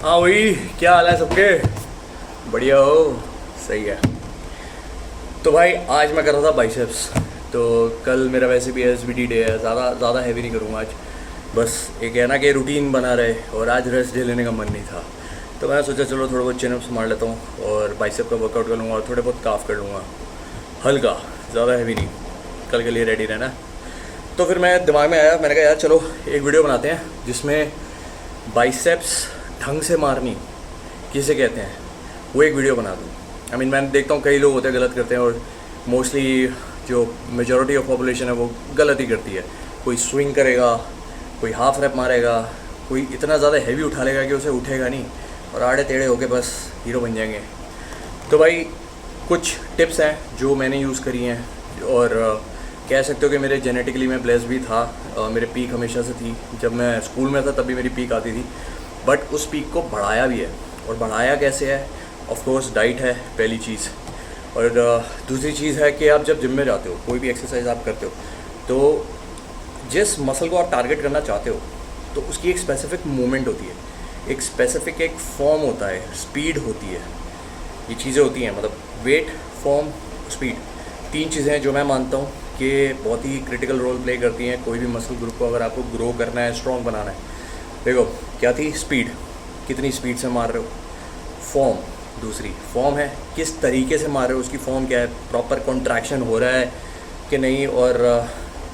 हाँ वही, क्या हाल है सबके? बढ़िया हो? सही है। तो भाई आज मैं कर रहा था बाइसेप्स। तो कल मेरा वैसे भी एसबीटी डे है, ज़्यादा ज़्यादा हैवी नहीं करूँगा आज। बस एक है ना कि रूटीन बना रहे, और आज रेस्ट डे लेने का मन नहीं था। तो मैं सोचा चलो थोड़ा बहुत चिनअप्स मार लेता हूँ और बाइसेप का वर्कआउट कर लूँगा और थोड़े बहुत काफ कर लूँगा, हल्का, ज़्यादा हैवी नहीं। कल के लिए रेडी रहना। तो फिर मैं दिमाग में आया, मैंने कहा यार चलो एक वीडियो बनाते हैं जिसमें बाइसेप्स ढंग से मारनी किसे कहते हैं, वो एक वीडियो बना दूँ। मैं देखता हूँ कई लोग होते हैं गलत करते हैं, और मोस्टली जो मेजॉरिटी ऑफ पॉपुलेशन है वो गलत ही करती है। कोई स्विंग करेगा, कोई हाफ रैप मारेगा, कोई इतना ज़्यादा हैवी उठा लेगा कि उसे उठेगा नहीं, और आड़े टेढ़े होके बस हीरो बन जाएंगे। तो भाई कुछ टिप्स हैं जो मैंने यूज़ करी हैं, और कह सकते हो कि मेरे जेनेटिकली मैं ब्लेस्ड भी था। मेरे पीक हमेशा से थी, जब मैं स्कूल में था तब भी मेरी पीक आती थी, बट उस पीक को बढ़ाया भी है। और बढ़ाया कैसे है? ऑफ कोर्स डाइट है पहली चीज़, और दूसरी चीज़ है कि आप जब जिम में जाते हो, कोई भी एक्सरसाइज आप करते हो, तो जिस मसल को आप टारगेट करना चाहते हो तो उसकी एक स्पेसिफिक मूवमेंट होती है, एक स्पेसिफिक एक फॉर्म होता है, स्पीड होती है, ये चीज़ें होती हैं। मतलब वेट, फॉर्म, स्पीड, तीन चीज़ें हैं जो मैं मानता हूँ कि बहुत ही क्रिटिकल रोल प्ले करती हैं कोई भी मसल ग्रुप को अगर आपको ग्रो करना है, स्ट्रॉन्ग बनाना है। देखो क्या थी स्पीड, कितनी स्पीड से मार रहे हो। फॉर्म, दूसरी फॉर्म है किस तरीके से मार रहे हो, उसकी फॉर्म क्या है, प्रॉपर कॉन्ट्रैक्शन हो रहा है कि नहीं। और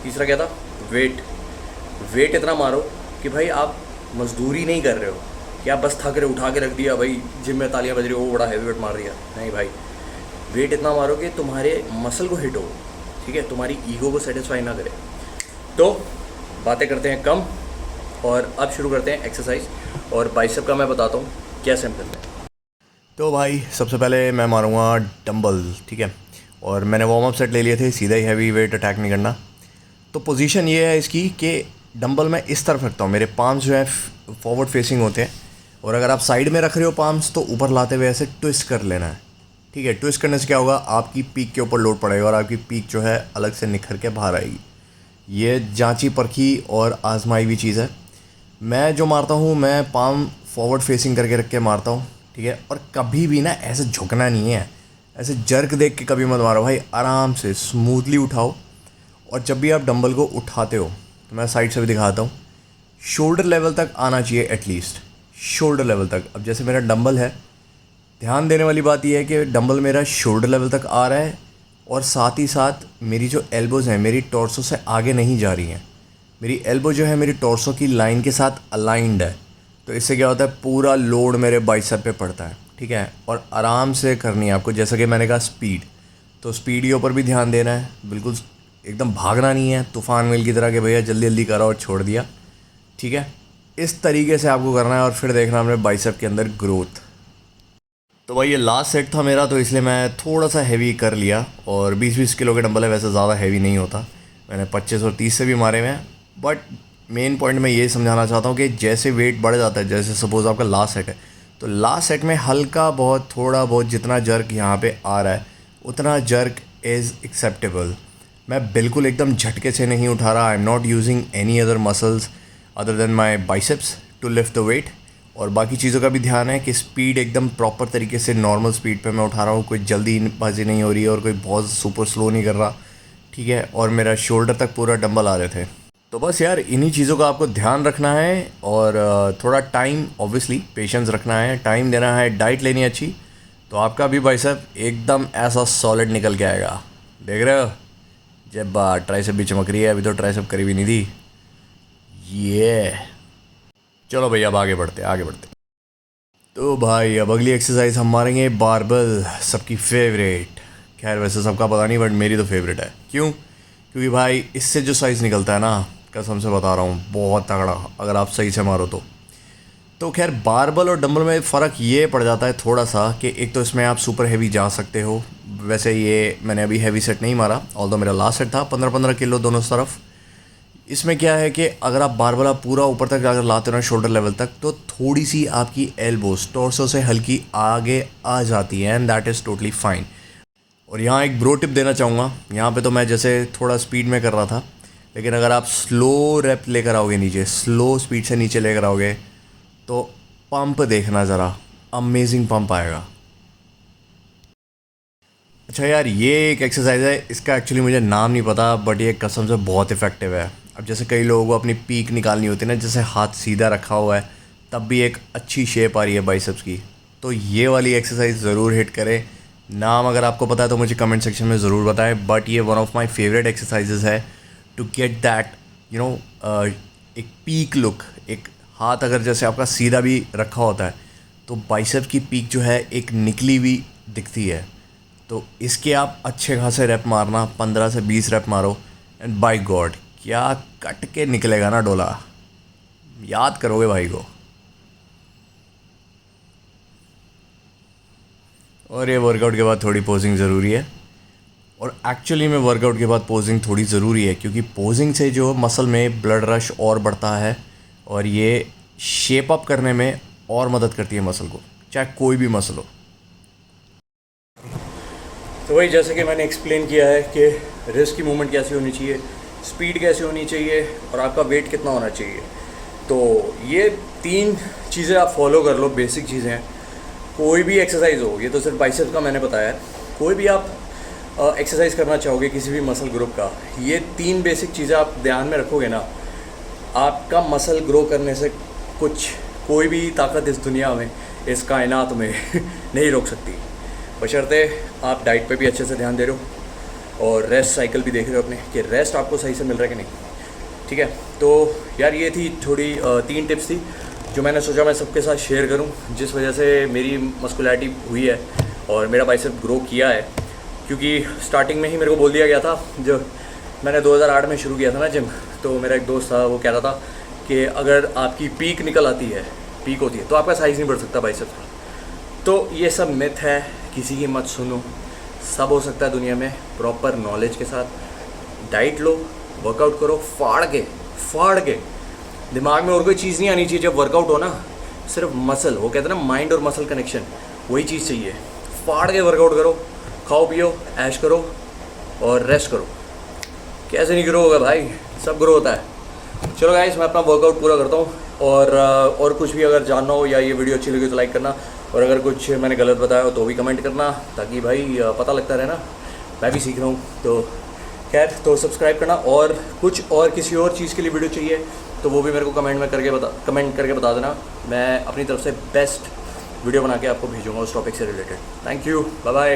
तीसरा क्या था? वेट। वेट इतना मारो कि भाई आप मजदूरी नहीं कर रहे हो कि आप बस थक रहे, उठा के रख दिया, भाई जिम में तालियां बज रही हो, वो बड़ा हैवी वेट मार दिया। नहीं भाई, वेट इतना मारो कि तुम्हारे मसल को हिट हो, ठीक है, तुम्हारी ईगो को सेटिस्फाई ना करे। तो बातें करते हैं कम, और अब शुरू करते हैं एक्सरसाइज। और बाइसेप का मैं बताता हूँ क्या सिंपल है। तो भाई सबसे पहले मैं मारूंगा डंबल, ठीक है। और मैंने वार्म अप सेट ले लिए थे, सीधा ही हैवी वेट अटैक नहीं करना। तो पोजीशन ये है इसकी कि डंबल मैं इस तरफ रखता हूँ, मेरे पाम्स जो है फॉरवर्ड फेसिंग होते हैं, और अगर आप साइड में रख रहे हो पाम्स तो ऊपर लाते हुए ऐसे ट्विस्ट कर लेना है, ठीक है। ट्विस्ट करने से क्या होगा, आपकी पीक के ऊपर लोड पड़ेगा और आपकी पीक जो है अलग से निखर के बाहर आएगी। ये जांची परखी और आजमाई हुई चीज़ है। मैं जो मारता हूँ, मैं पाम फॉरवर्ड फेसिंग करके रख के मारता हूँ, ठीक है। और कभी भी ना ऐसे झुकना नहीं है, ऐसे जर्क देख के कभी मत मारो भाई, आराम से स्मूथली उठाओ। और जब भी आप डंबल को उठाते हो, तो मैं साइड से भी दिखाता हूँ, शोल्डर लेवल तक आना चाहिए एटलीस्ट, शोल्डर लेवल तक। अब जैसे मेरा डंबल है, ध्यान देने वाली बात यह है कि डंबल मेरा शोल्डर लेवल तक आ रहा है, और साथ ही साथ मेरी जो एल्बोज़ हैं मेरी टॉर्सो से आगे नहीं जा रही हैं। मेरी एल्बो जो है मेरी टॉर्सो की लाइन के साथ अलाइंड है। तो इससे क्या होता है, पूरा लोड मेरे बाइसेप पे पड़ता है, ठीक है। और आराम से करनी है आपको, जैसा कि मैंने कहा स्पीड, तो स्पीड के ऊपर भी ध्यान देना है। बिल्कुल एकदम भागना नहीं है तूफान मेल की तरह कि भैया जल्दी जल्दी करा और छोड़ दिया, ठीक है। इस तरीके से आपको करना है, और फिर देखना हमने बाइसेप के अंदर ग्रोथ। तो भाई ये लास्ट सेट था मेरा, तो इसलिए मैं थोड़ा सा हैवी कर लिया। और 20-20 किलो के डंबल है, वैसे ज़्यादा हैवी नहीं होता। मैंने 25 और 30 से भी मारे हुए हैं। बट मेन पॉइंट मैं ये समझाना चाहता हूँ कि जैसे वेट बढ़ जाता है, जैसे सपोज़ आपका लास्ट सेट है, तो लास्ट सेट में हल्का बहुत, थोड़ा बहुत, जितना जर्क यहाँ पे आ रहा है उतना जर्क इज़ एक्सेप्टेबल। मैं बिल्कुल एकदम झटके से नहीं उठा रहा। I am not using any other muscles other than my biceps to lift the weight. और बाकी चीज़ों का भी ध्यान है कि स्पीड एकदम प्रॉपर तरीके से नॉर्मल स्पीड पे मैं उठा रहा हूँ, कोई जल्दीबाजी नहीं हो रही है और कोई बहुत सुपर स्लो नहीं कर रहा, ठीक है। और मेरा शोल्डर तक पूरा डंबल आ रहे थे। तो बस यार इन्हीं चीज़ों का आपको ध्यान रखना है, और थोड़ा टाइम, ऑब्वियसली पेशेंस रखना है, टाइम देना है, डाइट लेनी है अच्छी, तो आपका भी बाइसेप एकदम ऐसा सॉलिड निकल के आएगा। देख रहे हो, जब ट्राइसेप भी चमक रही है, अभी तो ट्राइसेप करी भी नहीं थी ये। चलो भैया अब आगे बढ़ते आगे बढ़ते। तो भाई अब अगली एक्सरसाइज हम मारेंगे बारबल, सबकी फेवरेट। खैर वैसे सबका पता नहीं, बट मेरी तो फेवरेट है। क्यों? क्योंकि भाई इससे जो साइज़ निकलता है ना, कसम से बता रहा हूँ, बहुत तगड़ा, अगर आप सही से मारो तो खैर बारबल और डंबल में फ़र्क ये पड़ जाता है थोड़ा सा कि एक तो इसमें आप सुपर हैवी जा सकते हो। वैसे ये मैंने अभी हैवी सेट नहीं मारा, ऑल्दो मेरा लास्ट सेट था 15-15 किलो दोनों तरफ। इसमें क्या है कि अगर आप बारबल आप पूरा ऊपर तक अगर लाते हो ना, शोल्डर लेवल तक, तो थोड़ी सी आपकी एल्बोस टॉर्सो से हल्की आगे आ जाती है, and that is totally fine. और यहाँ एक ब्रो टिप देना चाहूँगा। यहाँ पे तो मैं जैसे थोड़ा स्पीड में कर रहा था, लेकिन अगर आप स्लो रैप लेकर आओगे नीचे, स्लो स्पीड से नीचे लेकर आओगे, तो पंप देखना ज़रा, अमेजिंग पंप आएगा। अच्छा यार, ये एक एक्सरसाइज है, इसका एक्चुअली मुझे नाम नहीं पता, बट ये कसम से बहुत इफ़ेक्टिव है। अब जैसे कई लोगों को अपनी पीक निकालनी होती है ना, जैसे हाथ सीधा रखा हुआ है तब भी एक अच्छी शेप आ रही है बाइसेप्स की, तो ये वाली एक्सरसाइज ज़रूर हिट करें। नाम अगर आपको पता है तो मुझे कमेंट सेक्शन में ज़रूर बताएं, बट ये one of my favourite exercises है टू गेट दैट एक पीक लुक। एक हाथ अगर जैसे आपका सीधा भी रखा होता है तो बाइसेप्स की पीक जो है एक निकली हुई दिखती है। तो इसके आप अच्छे खासे रैप मारना, 15 से 20 रैप मारो, एंड बाय गॉड क्या कट के निकलेगा ना डोला, याद करोगे भाई को। और ये वर्कआउट के बाद थोड़ी पोजिंग ज़रूरी है, और एक्चुअली में वर्कआउट के बाद पोजिंग थोड़ी ज़रूरी है, क्योंकि पोजिंग से जो मसल में ब्लड रश और बढ़ता है और ये शेप अप करने में और मदद करती है मसल को, चाहे कोई भी मसल हो। तो वही जैसे कि मैंने एक्सप्लेन किया है कि रिस्ट की मूवमेंट कैसी होनी चाहिए, स्पीड कैसी होनी चाहिए, और आपका वेट कितना होना चाहिए। तो ये 3 चीज़ें आप फॉलो कर लो, बेसिक चीज़ें हैं। कोई भी एक्सरसाइज हो, ये तो सिर्फ बाइसेप्स का मैंने बताया है, कोई भी आप एक्सरसाइज करना चाहोगे किसी भी मसल ग्रुप का, ये 3 बेसिक चीज़ें आप ध्यान में रखोगे ना, आपका मसल ग्रो करने से कोई भी ताकत इस दुनिया में, इस कायनात में नहीं रोक सकती, बशर्ते आप डाइट पे भी अच्छे से ध्यान दे रहे हो और रेस्ट साइकिल भी देख रहे हो अपने, कि रेस्ट आपको सही से मिल रहा है कि नहीं। ठीक है, तो यार ये थी थोड़ी 3 टिप्स थी जो मैंने सोचा मैं सबके साथ शेयर करूं, जिस वजह से मेरी मस्कुलैरिटी हुई है और मेरा बाइसेप ग्रो किया है। क्योंकि स्टार्टिंग में ही मेरे को बोल दिया गया था, जो मैंने 2008 में शुरू किया था ना जिम, तो मेरा एक दोस्त था, वो कह रहा था कि अगर आपकी पीक निकल आती है, पीक होती है, तो आपका साइज़ नहीं बढ़ सकता बाइसेप का। तो ये सब मिथ है, किसी की मत सुनो, सब हो सकता है दुनिया में प्रॉपर नॉलेज के साथ। डाइट लो, वर्कआउट करो, फाड़ के दिमाग में और कोई चीज़ नहीं आनी चाहिए जब वर्कआउट हो ना, सिर्फ मसल, वो कहते हैं ना माइंड और मसल कनेक्शन, वही चीज़ चाहिए। फाड़ के वर्कआउट करो, खाओ पियो, ऐश करो और रेस्ट करो। कैसे नहीं ग्रो होगा भाई, सब ग्रो होता है। चलो गाइस, मैं अपना वर्कआउट पूरा करता हूँ, और कुछ भी अगर जानना हो या ये वीडियो अच्छी लगी तो लाइक करना, और अगर कुछ मैंने गलत बताया हो तो भी कमेंट करना, ताकि भाई पता लगता रहे ना, मैं भी सीख रहा हूँ। तो खैर, तो सब्सक्राइब करना, और कुछ और किसी और चीज़ के लिए वीडियो चाहिए तो वो भी मेरे को कमेंट करके बता देना। मैं अपनी तरफ से बेस्ट वीडियो बना के आपको भेजूँगा उस टॉपिक से related. Thank you, bye bye.